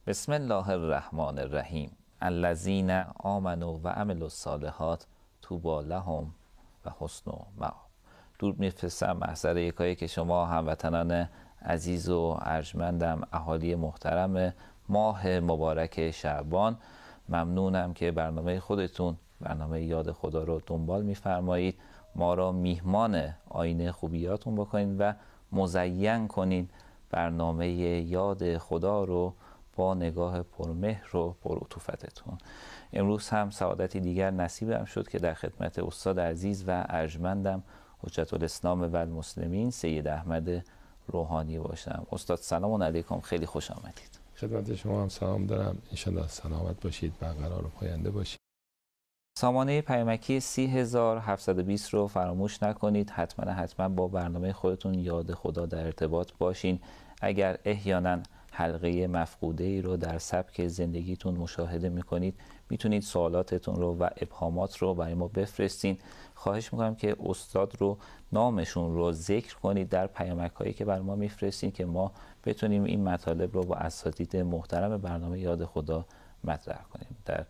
بسم الله الرحمن الرحیم. الذین آمنوا و عملوا الصالحات طوبی لهم و حسن مآب. درود میفرستم محضر یکایی که شما هموطنان عزیز و ارجمندم، اهالی محترم ماه مبارک شعبان، ممنونم که برنامه خودتون، برنامه یاد خدا رو دنبال میفرمایید. ما را میهمان آینه خوبیاتون بکنید و مزین کنید برنامه یاد خدا رو با نگاه پرمهر و پرعطوفتتون. امروز هم سعادتی دیگر نصیبم شد که در خدمت استاد عزیز و ارجمندم حجت الاسلام و المسلمین سید احمد روحانی باشم. استاد سلام علیکم، خیلی خوش آمدید. خدمت شما هم سلام دارم، انشاءالله سلامت باشید، برقرار و پاینده باشید. سامانه پیامکی 30720 رو فراموش نکنید. حتما با برنامه خودتون یاد خدا در ارتباط باشین. اگر احیانا حلقه مفقوده ای رو در سبک زندگیتون مشاهده میکنید، میتونید سوالاتتون رو و ابهامات رو برای ما بفرستین. خواهش میکنم که استاد رو، نامشون رو ذکر کنید در پیامک هایی که بر ما میفرستین که ما بتونیم این مطالب رو با اساتید محترم برنامه یاد خدا مطرح کنیم. در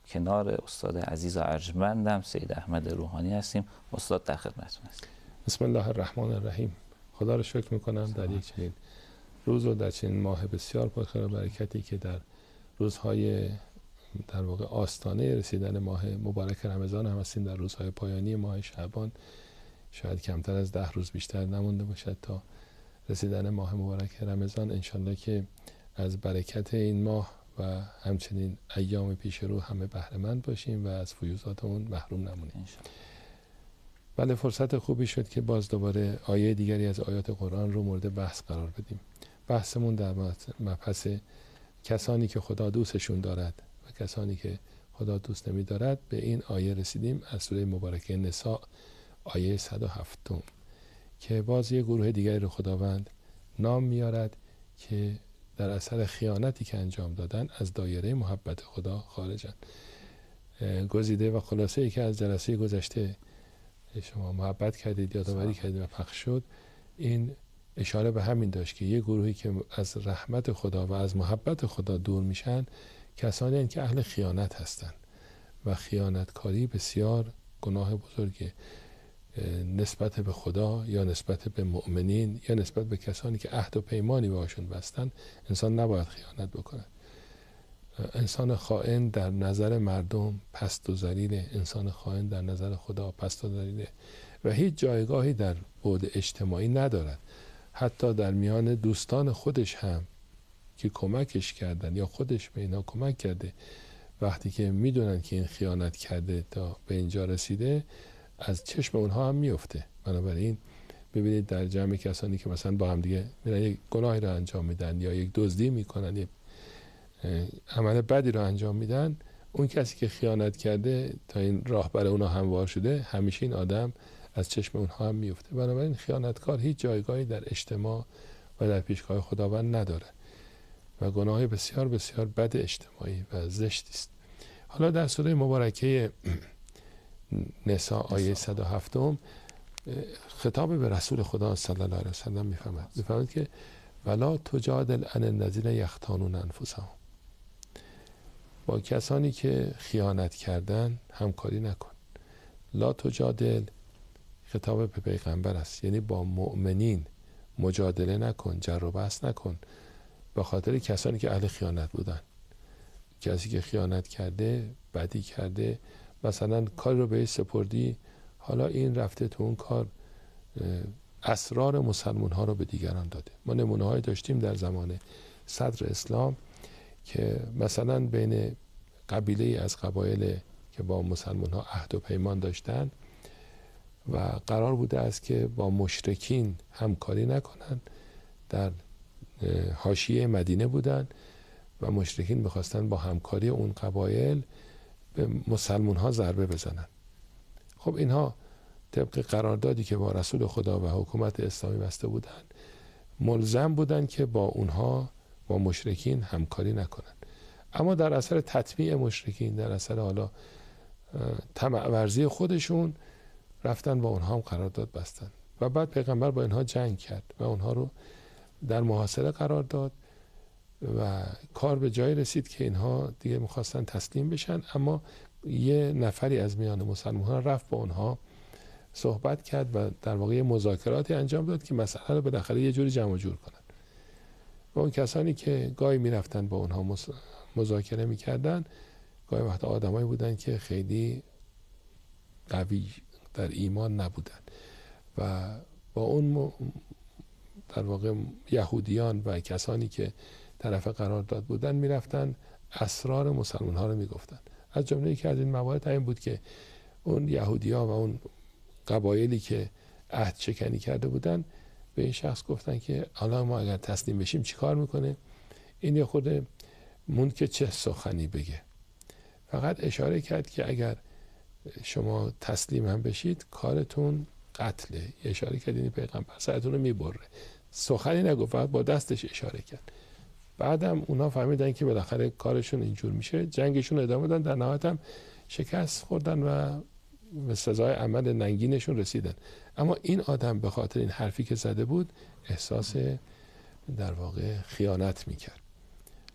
کنار استاد عزیز و ارجمندم سید احمد روحانی هستیم. استاد در خدمتتون هستیم. بسم الله الرحمن الرحیم. خدا رو شکر میکنم در یک چنین روز و در چنین ماه بسیار پرخیر و برکتی که در روزهای در واقع آستانه رسیدن ماه مبارک رمضان هم هستیم، در روزهای پایانی ماه شعبان. شاید کمتر از 10 روز بیشتر نمونده باشد تا رسیدن ماه مبارک رمضان. انشالله که از برکت این ماه و همچنین ایام پیش رو همه بهره مند باشیم و از فیوضات اون محروم نمونیم. بله، فرصت خوبی شد که باز دوباره آیه دیگری از آیات قرآن رو مورد بحث قرار بدیم. بحثمون در مبحث کسانی که خدا دوستشون دارد و کسانی که خدا دوست نمی دارد. به این آیه رسیدیم از سوره مبارکه نساء، آیه 107 که باز یه گروه دیگری رو خداوند نام میارد که در اثر خیانتی که انجام دادن از دایره محبت خدا خارجن. گزیده و خلاصه ای که از جلسه گذشته شما محبت کردید، یادآوری کردید و پخش شد، این اشاره به همین داشت که یه گروهی که از رحمت خدا و از محبت خدا دور میشن، کسانی هستند که اهل خیانت هستند و خیانتکاری بسیار گناه بزرگه نسبت به خدا یا نسبت به مؤمنین یا نسبت به کسانی که عهد و پیمانی باشون بستن. انسان نباید خیانت بکنه. انسان خائن در نظر مردم پست و ذلیله، انسان خائن در نظر خدا پست و ذلیله و هیچ جایگاهی در بعد اجتماعی ندارد. حتی در میان دوستان خودش هم که کمکش کردن یا خودش به اینا کمک کرده، وقتی که میدونن که این خیانت کرده تا به اینجا رسیده، از چشم اونها هم میفته. بنابراین ببینید در جمع کسانی که مثلا با هم دیگه میرن یک گناهی رو انجام میدن یا یک دزدی میکنن، یک عمل بدی رو انجام میدن، اون کسی که خیانت کرده تا این راه برای اونها هموار شده، همیشه این آدم از چشم اونها هم میفته. بنابراین خیانتکار هیچ جایگاهی در اجتماع و در پیشگاه خداوند نداره و گناه بسیار بسیار بد اجتماعی و زشتی است. حالا در سوره مبارکه نساء آیه 107 خطاب به رسول خدا صلی الله علیه و سلم میفرماید که ولا تجادل عن الذین یختانون انفسهم. با کسانی که خیانت کردن همکاری نکن. لا تجادل خطاب به پیغمبر است، یعنی با مؤمنین مجادله نکن، جر و بحث نکن به خاطر کسانی که اهل خیانت بودن. کسی که خیانت کرده، بدی کرده، مثلا کار رو بهش سپردی، حالا این رفته تو اون کار اسرار مسلمان ها رو به دیگران داده. ما نمونه های داشتیم در زمان صدر اسلام که مثلا بین قبیله از قبایل که با مسلمان ها عهد و پیمان داشتن و قرار بوده است که با مشرکین همکاری نکنن، در حاشیه مدینه بودن و مشرکین میخواستن با همکاری اون قبایل به مسلمان ها ضربه بزنن. خب اینها طبق قراردادی که با رسول خدا و حکومت اسلامی بسته بودن، ملزم بودن که با اونها، با مشرکین همکاری نکنن. اما در اثر تطمیع مشرکین، در اثر حالا طمع ورزی خودشون، رفتن با اونها هم قرارداد بستن و بعد پیغمبر با اینها جنگ کرد و اونها رو در محاصره قرار داد و کار به جای رسید که اینها دیگه میخواستن تسلیم بشن، اما یه نفری از میان مسلمان‌ها رفت با اونها صحبت کرد و در واقع مذاکراتی انجام داد که مسئله رو بالاخره یه جوری جمع جور کنن. و اون کسانی که گاهی میرفتن با اونها مذاکره میکردن گاهی وقت آدمایی بودن که خیلی قوی در ایمان نبودن و با اون در واقع یهودیان و کسانی که طرف قرارداد بودن میرفتن اسرار مسلمان ها رو میگفتن. از جمله یکی از این موارد این بود که اون یهودی‌ها و اون قبایلی که عهد شکنی کرده بودن به این شخص گفتن که حالا ما اگر تسلیم بشیم چیکار میکنه؟ این یه خورده موند که چه سخنی بگه. فقط اشاره کرد که اگر شما تسلیم هم بشید کارتون قتله. اشاره کرد این پیغمبر سرتون رو میبره. سخنی نگفت، فقط با دستش اشاره کرد. بعدم اونا فهمیدن که بالاخره کارشون اینجور میشه، جنگشون ادامه دادن، در نهایت هم شکست خوردن و به سزای عمل ننگینشون رسیدن. اما این آدم به خاطر این حرفی که زده بود احساس در واقع خیانت میکرد.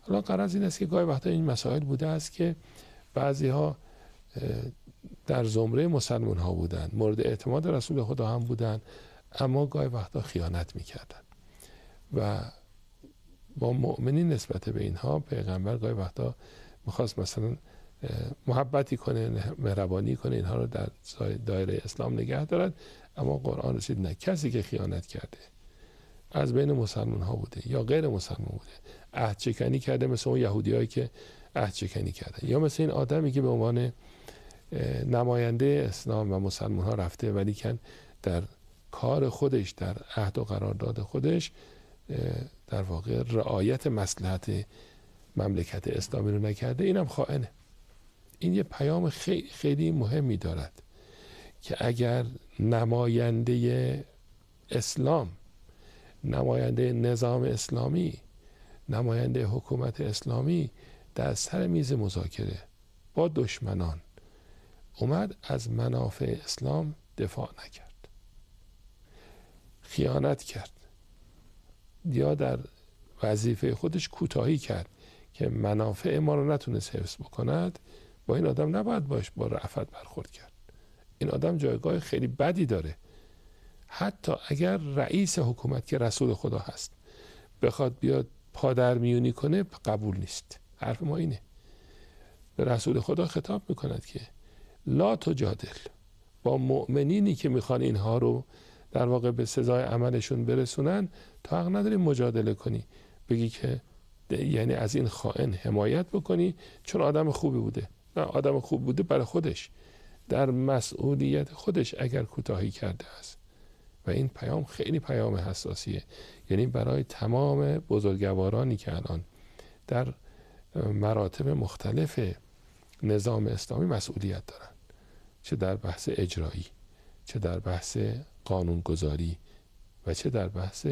حالا غرض این است که گاهی وقتا این مسائل بوده است که بعضی ها در زمره مسلمان ها بودن، مورد اعتماد رسول خدا هم بودن، اما گاهی وقتا خیانت میکردن و با مؤمنین نسبت به اینها پیغمبر گاهی وقتا میخواست مثلا محبتی کنه، مهربانی کنه، اینها رو در دایره اسلام نگه دارد، اما قرآن رسید نه، کسی که خیانت کرده از بین مسلمان ها بوده یا غیر مسلمان بوده، عهد شکنی کرده، مثل اون یهودیایی که عهد شکنی کردن، یا مثل این آدمی که به عنوان نماینده اسلام و مسلمان ها رفته ولی که در کار خودش، در عهد و قرارداد خودش در واقع رعایت مصلحت مملکت اسلامی رو نکرده، اینم خائنه. این یه پیام خیلی خیلی مهمی دارد که اگر نماینده اسلام، نماینده نظام اسلامی، نماینده حکومت اسلامی در سر میز مذاکره با دشمنان اومد از منافع اسلام دفاع نکرد، خیانت کرد یا در وظیفه خودش کوتاهی کرد که منافع ما رو نتونست حفظ بکند، با این آدم نباید باش با رأفت برخورد کرد. این آدم جایگاه خیلی بدی داره. حتی اگر رئیس حکومت که رسول خدا هست بخواد بیاد پادرمیونی کنه قبول نیست. حرف ما اینه. به رسول خدا خطاب میکند که لا تجادل، با مؤمنینی که میخوان اینها رو در واقع به سزای عملشون برسونن تا حق نداری مجادله کنی، بگی که یعنی از این خائن حمایت بکنی چون آدم خوبی بوده. نه، آدم خوب بوده برای خودش، در مسئولیت خودش اگر کوتاهی کرده است. و این پیام خیلی پیام حساسیه، یعنی برای تمام بزرگوارانی که الان در مراتب مختلف نظام اسلامی مسئولیت دارن، چه در بحث اجرایی، چه در بحث قانونگذاری و چه در بحث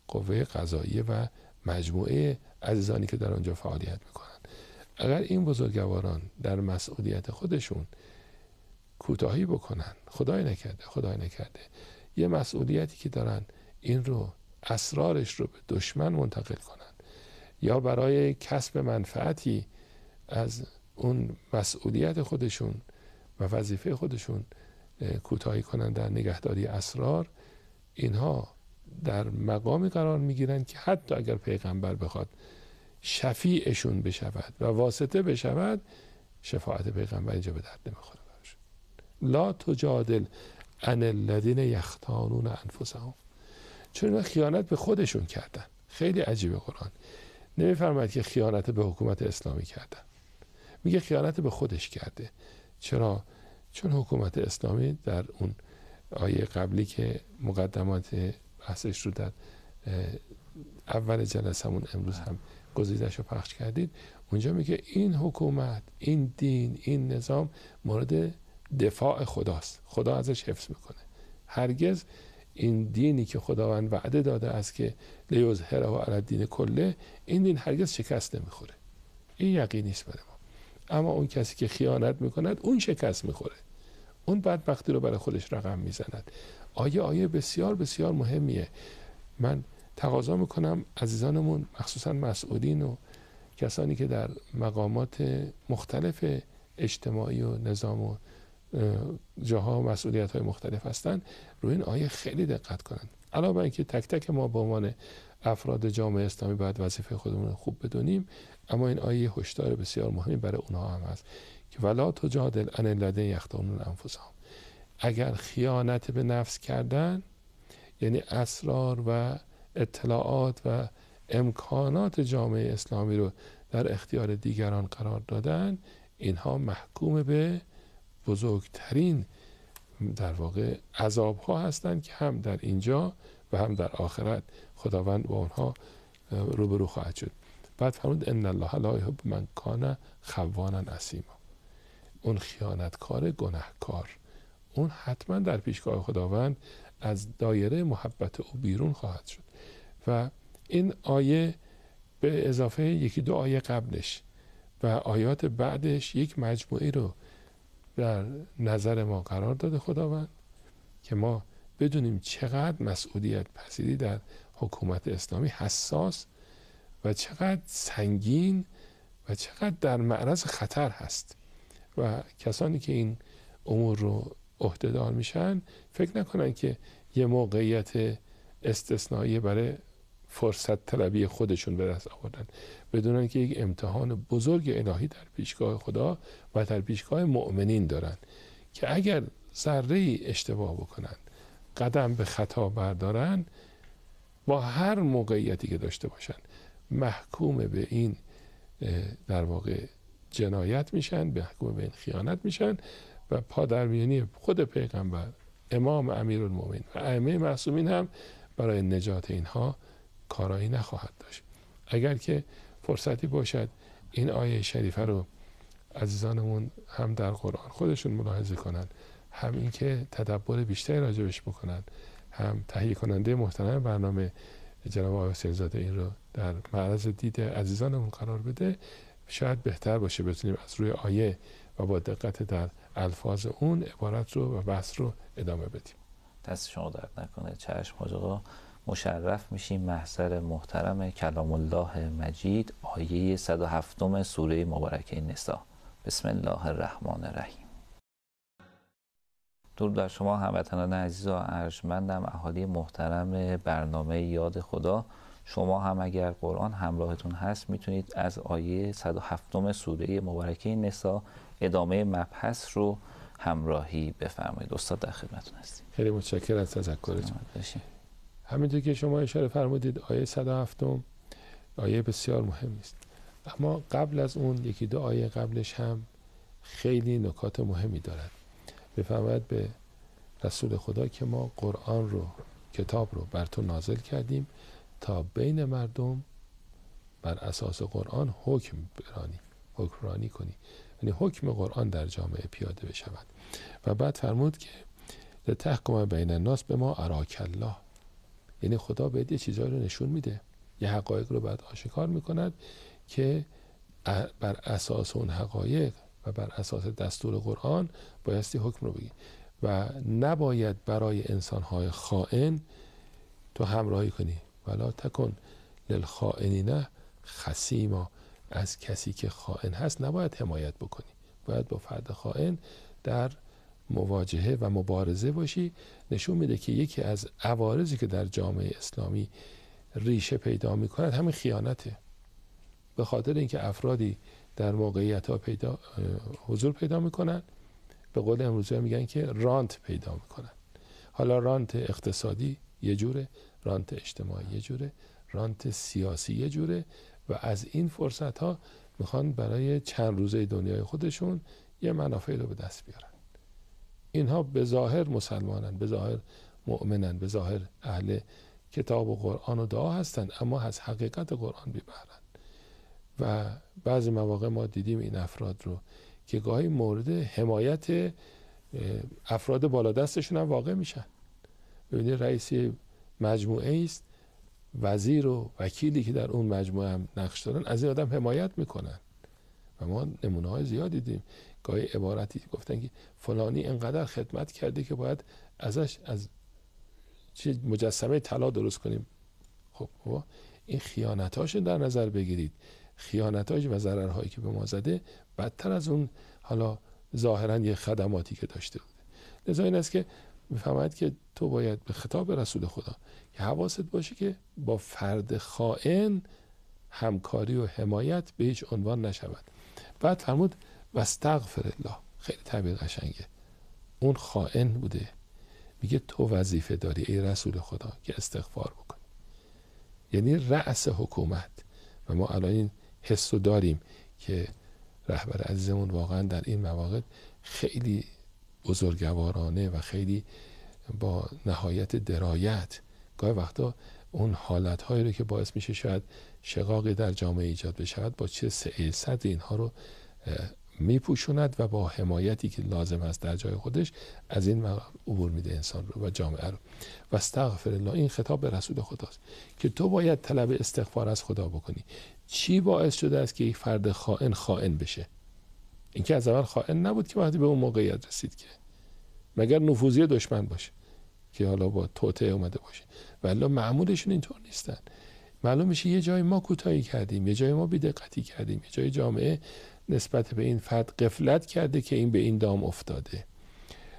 قوه قضاییه و مجموعه عزیزانی که در آنجا فعالیت میکنن. اگر این بزرگواران در مسئولیت خودشون کوتاهی بکنن، خدای نکرده یه مسئولیتی که دارن این رو، اسرارش رو به دشمن منتقل کنن یا برای کسب منفعتی از اون مسئولیت خودشون و وظیفه خودشون کوتاهی کنن در نگهداری اسرار، اینها در مقامی قرار میگیرن که حتی اگر پیغمبر بخواد شفیعشون بشود و واسطه بشود، شفاعت پیغمبر اینجا به درد نمیخوره. لا تجادل عن الذین یختانون انفسهم، چون اینا خیانت به خودشون کردن. خیلی عجیبه، قرآن نمیفرماید که خیانت به حکومت اسلامی کردن، میگه خیانت به خودش کرده. چرا؟ چون حکومت اسلامی در اون آیه قبلی که مقدمات بحثش رو در اول جلسمون امروز هم گزیدش رو پخش کردید، اونجا میگه این حکومت، این دین، این نظام مورد دفاع خداست، خدا ازش حفظ میکنه. هرگز این دینی که خداوند وعده داده است که لیظهره علی الدین کله، این دین هرگز شکست نمیخوره. این یقینی است برای ما. اما اون کسی که خیانت میکند اون شکست میخوره، اون بدبختی رو برای خودش رقم میزند. آیه بسیار بسیار مهمیه. من تقاضا میکنم عزیزانمون مخصوصا مسئولین و کسانی که در مقامات مختلف اجتماعی و نظام و جاها مسئولیت های مختلف هستند روی این آیه خیلی دقت کنند. علاوه بر اینکه تک تک ما به عنوان افراد جامعه اسلامی باید وظیفه خودمون رو خوب بدونیم، اما این آیه هشدار بسیار مهمی برای اونها هم هست که ولا تجادل عن الذین یخدعون انفسهم. اگر خیانت به نفس کردن، یعنی اسرار و اطلاعات و امکانات جامعه اسلامی رو در اختیار دیگران قرار دادن، اینها محکوم به بزرگترین در واقع عذاب ها هستند که هم در اینجا و هم در آخرت خداوند با اونها روبرو خواهد شد. بعد فرمود ان الله لا یحب من کان خوانا اثیما. اون خیانتکار گناهکار، اون حتما در پیشگاه خداوند از دایره محبت او بیرون خواهد شد. و این آیه به اضافه یکی دو آیه قبلش و آیات بعدش یک مجموعی رو در نظر ما قرار داده خداوند که ما بدونیم چقدر مسئولیت پذیری در حکومت اسلامی حساس و چقدر سنگین و چقدر در معرض خطر هست و کسانی که این امور رو عهدهدار میشن فکر نکنن که یه موقعیت استثنایی برای فرصت طلبی خودشون به دست آوردن، بدونن که یک امتحان بزرگ الهی در پیشگاه خدا و در پیشگاه مؤمنین دارن که اگر ذره اشتباه بکنن، قدم به خطا بردارن، با هر موقعیتی که داشته باشن محکوم به این در واقع جنایت میشن، محکوم به این خیانت میشن و پادرمیانی خود پیغمبر، امام امیرالمومنین و ائمه معصومین هم برای نجات اینها کارایی نخواهد داشت. اگر که فرصتی باشد این آیه شریفه رو عزیزانمون هم در قرآن خودشون ملاحظه کنن، هم این که تدبر بیشتری راجبش بکنن، هم تهیه کننده محترم برنامه جناب آقای حسین زاده این رو در معرض دید عزیزانمون قرار بده، شاید بهتر باشه بتونیم از روی آیه و با دقت در الفاظ اون عبارت رو و بحث رو ادامه بدیم. دست شما درد نکنه. چشم حاج آقا، مشرف میشیم محضر محترم کلام الله مجید، آیه 107 سوره مبارکه نساء. بسم الله الرحمن الرحیم. درود بر شما هموطنان عزیز و ارجمندم، اهالی محترم برنامه یاد خدا. شما هم اگر قرآن همراهتون هست میتونید از آیه 107 سوره مبارکه نساء ادامه مبحث رو همراهی بفرمایید. استاد در خدمتتون هستیم. خیلی متشکرم از تذکرتون. همینطور که شما اشاره فرمودید آیه 107 آیه بسیار مهمی است، اما قبل از اون یکی دو آیه قبلش هم خیلی نکات مهمی دارد. بفرمایید به رسول خدا که ما قرآن رو، کتاب رو بر تو نازل کردیم تا بین مردم بر اساس قرآن حکمرانی کنی، یعنی حکم قرآن در جامعه پیاده بشود. و بعد فرمود که لتحکم بین الناس بما اراک الله، یعنی خدا بهت یه چیزایی رو نشون میده، یه حقایق رو بعد آشکار میکند که بر اساس اون حقایق و بر اساس دستور قرآن بایستی حکم رو بگی و نباید برای انسانهای خائن تو همراهی کنی. ولا تکن للخائنین خصیما، از کسی که خائن هست نباید حمایت بکنی، باید با فرد خائن در مواجهه و مبارزه باشی. نشون میده که یکی از عوارضی که در جامعه اسلامی ریشه پیدا میکند همین خیانته، به خاطر اینکه افرادی در موقعیت‌ها حضور پیدا میکنن، به قول امروزی میگن که رانت پیدا میکنن. حالا رانت اقتصادی یه جوره، رانت اجتماعی یه جوره، رانت سیاسی یه جوره و از این فرصت ها میخوان برای چند روزه دنیای خودشون یه منافعی رو به دست بیارن. اینها به ظاهر مسلمانن، به ظاهر مؤمنن، به ظاهر اهل کتاب و قرآن و دعا هستند، اما از حقیقت قرآن بی بهرن. و بعضی مواقع ما دیدیم این افراد رو که گاهی مورد حمایت افراد بالا دستشون هم واقع میشن. ببینید رئیس مجموعه است، وزیر و وکیلی که در اون مجموعه هم نقش دارن از این آدم حمایت میکنن و ما نمونه های زیادی دیدیم. گاهی عبارتی گفتن که فلانی انقدر خدمت کرده که باید ازش از مجسمه طلا درست کنیم. خب این خیانتاش در نظر بگیرید، خیانتاش و ضررهایی که به ما زده بدتر از اون حالا ظاهرا یه خدماتی که داشته بوده. لذا این است که میفهمد که تو باید به خطاب رسول خدا که حواست باشه که با فرد خائن همکاری و حمایت به هیچ عنوان نشود. بعد فرمود واستغفر الله، خیلی تعبیر قشنگه. اون خائن بوده، میگه تو وظیفه داری ای رسول خدا که استغفار بکنی. یعنی رأس حکومت، و ما الان این حس رو داریم که رهبر عزیزمون واقعا در این مواقع خیلی بزرگوارانه و خیلی با نهایت درایت گاهی وقتا اون حالتهایی رو که باعث میشه شاید شقاقی در جامعه ایجاد بشود با چه سعی اینها رو میپوشوند و با حمایتی که لازم است در جای خودش از این عبور میده انسان رو و جامعه رو. و استغفر الله، این خطاب به رسول خداست که تو باید طلب استغفار از خدا بکنی. چی باعث شده است که یک فرد خائن بشه؟ اینکه از اول خائن نبود که وقتی به اون موقعیت رسید، که مگر نفوذی دشمن باشه که حالا با توطئه اومده باشه. ولی معمولشون اینطور نیستن. معلوم میشه یه جای ما کوتاهی کردیم، یه جای ما بی‌دقتی کردیم، یه جای جامعه نسبت به این فرد غفلت کرده که این به این دام افتاده.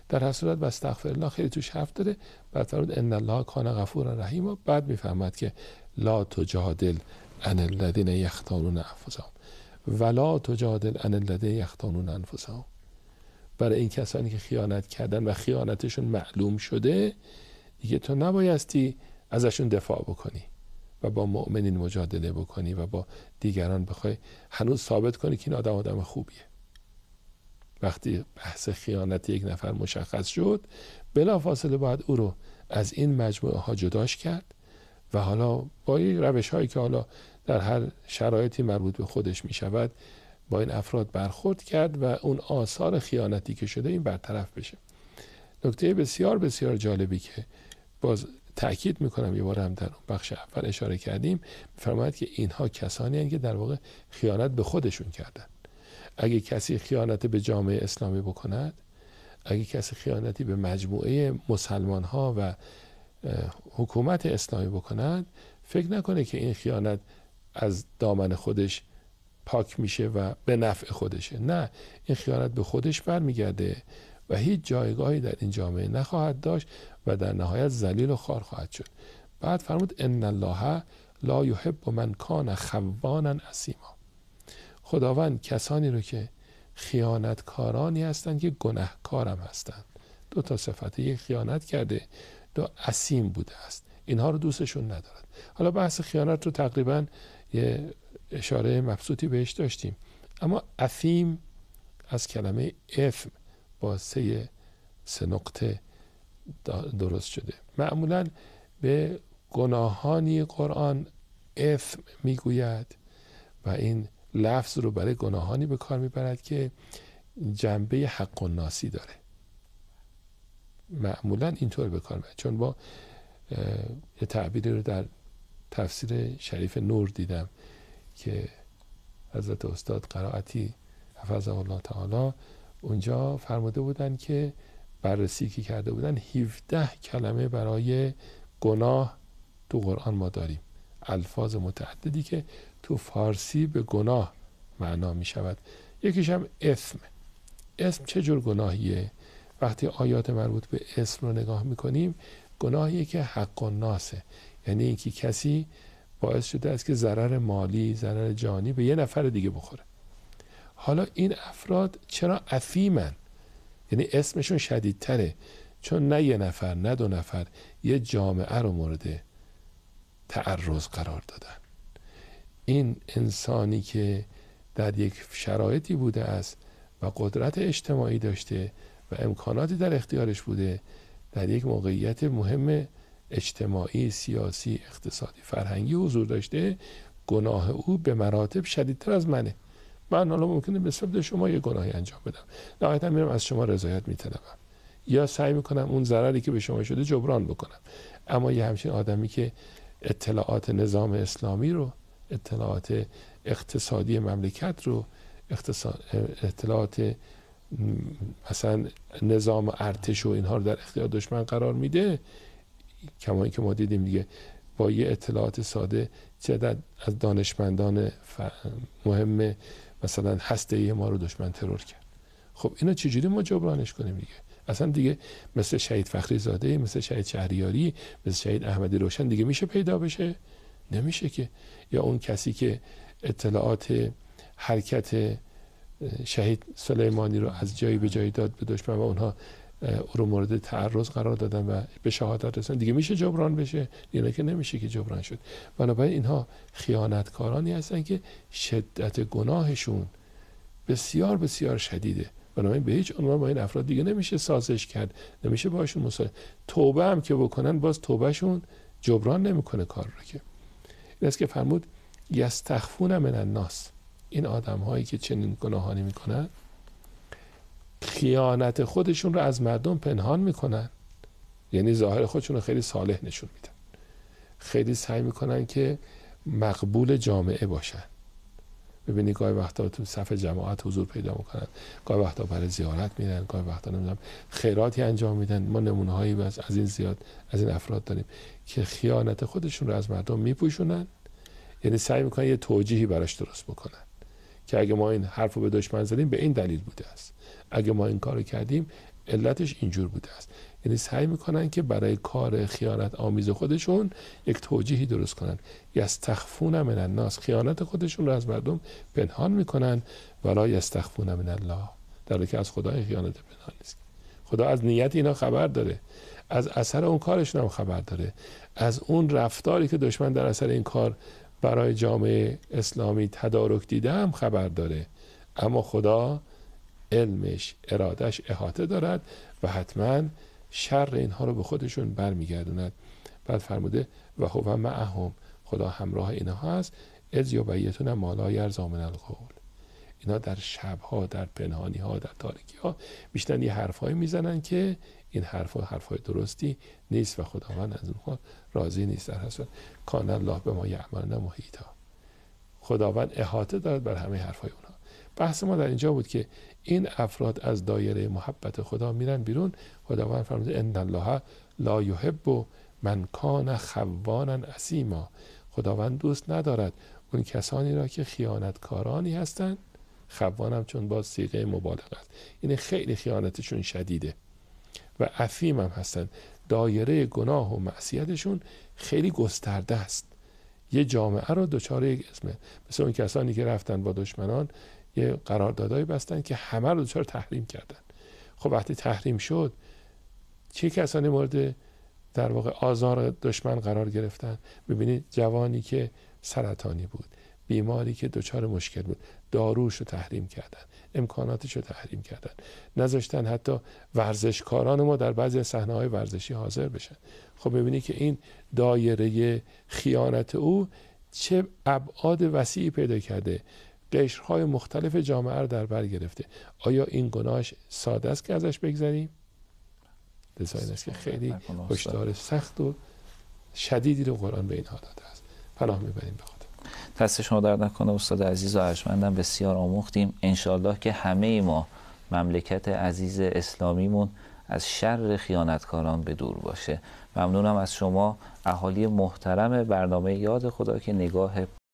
در هر صورت واستغفر الله خیلی توش حرف داره. بعد فرمود ان الله کان غفورا رحیما. بعد میفهمد که لا تجادل عن الذین یختانون انفسهم ولا تجادل عن الذین یختانون انفسهم. برای این کسانی که خیانت کردن و خیانتشون معلوم شده دیگه تو نبایستی ازشون دفاع بکنی و با مؤمنین مجادله بکنی و با دیگران بخوای هنوز ثابت کنی که این آدم خوبیه. وقتی بحث خیانت یک نفر مشخص شد، بلافاصله باید او رو از این مجموعه ها جداش کرد و حالا با این روش هایی که حالا در هر شرایطی مربوط به خودش می شود با این افراد برخورد کرد و اون آثار خیانتی که شده این برطرف بشه. نکته بسیار بسیار جالبی که باز تأکید میکنم، یه بار هم در بخش اول اشاره کردیم، می‌فرماید که اینها کسانی هستند که در واقع خیانت به خودشون کردن. اگه کسی خیانت به جامعه اسلامی بکند، اگه کسی خیانتی به مجموعه مسلمان ها و حکومت اسلامی بکند، فکر نکنه که این خیانت از دامن خودش پاک میشه و به نفع خودشه. نه، این خیانت به خودش برمیگرده و هیچ جایگاهی در این جامعه نخواهد داشت و در نهایت ذلیل و خوار خواهد شد. بعد فرمود ان الله لا یحب من کان خوانا اثیما. خداوند کسانی رو که خیانتکارانی هستند که گناهکارم هستند. دو تا صفت، یک خیانت کرده، دو اثیم بوده است، اینها رو دوستشون ندارد. حالا بحث خیانت رو تقریبا یه اشاره مبسوطی بهش داشتیم، اما اثیم از کلمه اثم با سه نقطه درست شده. معمولا به گناهانی قرآن اثم میگوید و این لفظ رو برای گناهانی به کار میبرد که جنبه حق و ناسی داره. معمولا اینطور به کار میبرد. چون با یه تعبیری رو در تفسیر شریف نور دیدم که حضرت استاد قرائتی حفظه الله تعالی اونجا فرموده بودن که بررسی که کرده بودن 17 کلمه برای گناه تو قرآن ما داریم، الفاظ متعددی که تو فارسی به گناه معنا می شود. یکیش هم اسم. اسم چه جور گناهیه؟ وقتی آیات مربوط به اسم رو نگاه می کنیم، گناهیه که حق و ناسه، یعنی اینکه کسی باعث شده است که ضرر مالی، ضرر جانی به یه نفر دیگه بخوره. حالا این افراد چرا اثیمن؟ یعنی اسمشون شدیدتره، چون نه یه نفر نه دو نفر، یه جامعه رو مورد تعرض قرار دادن. این انسانی که در یک شرایطی بوده است و قدرت اجتماعی داشته و امکاناتی در اختیارش بوده، در یک موقعیت مهم اجتماعی، سیاسی، اقتصادی، فرهنگی حضور داشته، گناه او به مراتب شدیدتر از منه. من حالا ممکنه به سبب شما یه گناهی انجام بدم، نهایتا میرم از شما رضایت میطلبم یا سعی میکنم اون ضرری که به شما شده جبران بکنم. اما یه همچین آدمی که اطلاعات نظام اسلامی رو، اطلاعات اقتصادی مملکت رو، اطلاعات مثلا نظام ارتش و اینها رو در اختیار دشمن قرار میده، کما اینکه ما دیدیم دیگه با یه اطلاعات ساده چه از دانشمندان مهم مثلا هسته‌ای ما رو دشمن ترور کرد. خب اینا چجوری ما جبرانش کنیم دیگه؟ اصلا دیگه مثل شهید فخری زاده، مثل شهید شهریاری، مثل شهید احمدی روشن دیگه میشه پیدا بشه؟ نمیشه که. یا اون کسی که اطلاعات حرکت شهید سلیمانی رو از جایی به جایی داد به دشمن و اونها او رو مورد تعرض قرار دادن و به شهادت رسوندن، دیگه میشه جبران بشه؟ اینا که نمیشه که جبران شد. بنابراین اینها خیانتکارانی هستن که شدت گناهشون بسیار بسیار شدیده. بنابراین به هیچ عنوان با این افراد دیگه نمیشه سازش کرد، نمیشه باشون مصالحه. توبه هم که بکنن باز توبهشون جبران نمیکنه کار رو. که این است که فرمود یستخفون من الناس، این آدم هایی که چنین گناهانی میکنن خیانت خودشون رو از مردم پنهان میکنن، یعنی ظاهر خودشون رو خیلی صالح نشون میدن، خیلی سعی میکنن که مقبول جامعه باشن. ببینید گاهی وقتا تو صف جماعت حضور پیدا میکنن، گاهی وقتا برای زیارت میرن، گاهی وقتا نمیدونم خیراتی انجام میدن. ما نمونه هایی از این زیاد از این افراد داریم که خیانت خودشون رو از مردم میپوشونن، یعنی سعی میکنن یه توجیهی براش درست بکنن که اگه ما این حرف رو به دشمن زدیم به این دلیل بوده است، اگه ما این کارو کردیم علتش اینجور بوده است. یعنی سعی میکنن که برای کار خیانت آمیز خودشون یک توجیهی درست کنن. یستخفون من الناس، خیانت خودشون رو از مردم پنهان میکنن. ولا یستخفون من الله، در حالی که از خدا خیانت پنهان نیست. خدا از نیت اینا خبر داره، از اثر اون کارشون هم خبر داره، از اون رفتاری که دشمن در اثر این کار برای جامعه اسلامی تدارک دیده هم خبر داره. اما خدا علمش، ارادش احاطه دارد و حتما شر اینها رو به خودشون برمیگردوند. بعد فرموده و هو معهم، خدا همراه اینها هست. اذ یبیتون ما لا یرضی من القول، اینا در شبها، در پنهانی ها، در تاریکی ها بیشتر یه حرفایی میزنن که این حرفای درستی نیست و خداوند از اونها راضی نیست. در حسن کان الله به ما یعملون محیطا، خداوند احاطه دارد بر همه حرفای اونها. بحث ما در اینجا بود که این افراد از دایره محبت خدا میرن بیرون. خداوند فرموده ان الله لا یحب من کان خوانا اثیما، خداوند دوست ندارد اون کسانی را که خیانتکارانی هستند. خوان هم چون باز صیغه مبالغه است، یعنی خیلی خیانتشون شدیده و اثیم هم هستن. دایره گناه و معصیتشون خیلی گسترده است. یه جامعه رو دچار یک اسمه، مثل اون کسانی که رفتن با دشمنان یه قراردادایی بستن که همه رو دچار تحریم کردن. خب وقتی تحریم شد چه کسانی مورد در واقع آزار دشمن قرار گرفتن؟ ببینید جوانی که سرطانی بود، بیماری که دچار مشکل بود، داروش رو تحریم کردن، امکاناتش رو تحریم کردن، نذاشتن حتی ورزشکاران ما در بعضی صحنه‌های ورزشی حاضر بشن. خب ببینید که این دایره خیانت او چه ابعاد وسیعی پیدا کرده، قشرهای مختلف جامعه رو در بر گرفته. آیا این گناهش ساده است که ازش بگذریم؟ لذا این است که خیلی هشدار سخت و شدیدی رو قرآن به اینها داده است. پناه میبریم به خدا. دست شما درد نکنه استاد عزیز و ارجمندم، بسیار آموختیم. انشالله که همه ما مملکت عزیز اسلامیمون از شر خیانتکاران به دور باشه. ممنونم از شما اهالی محترم برنامه یاد خدا که نگاه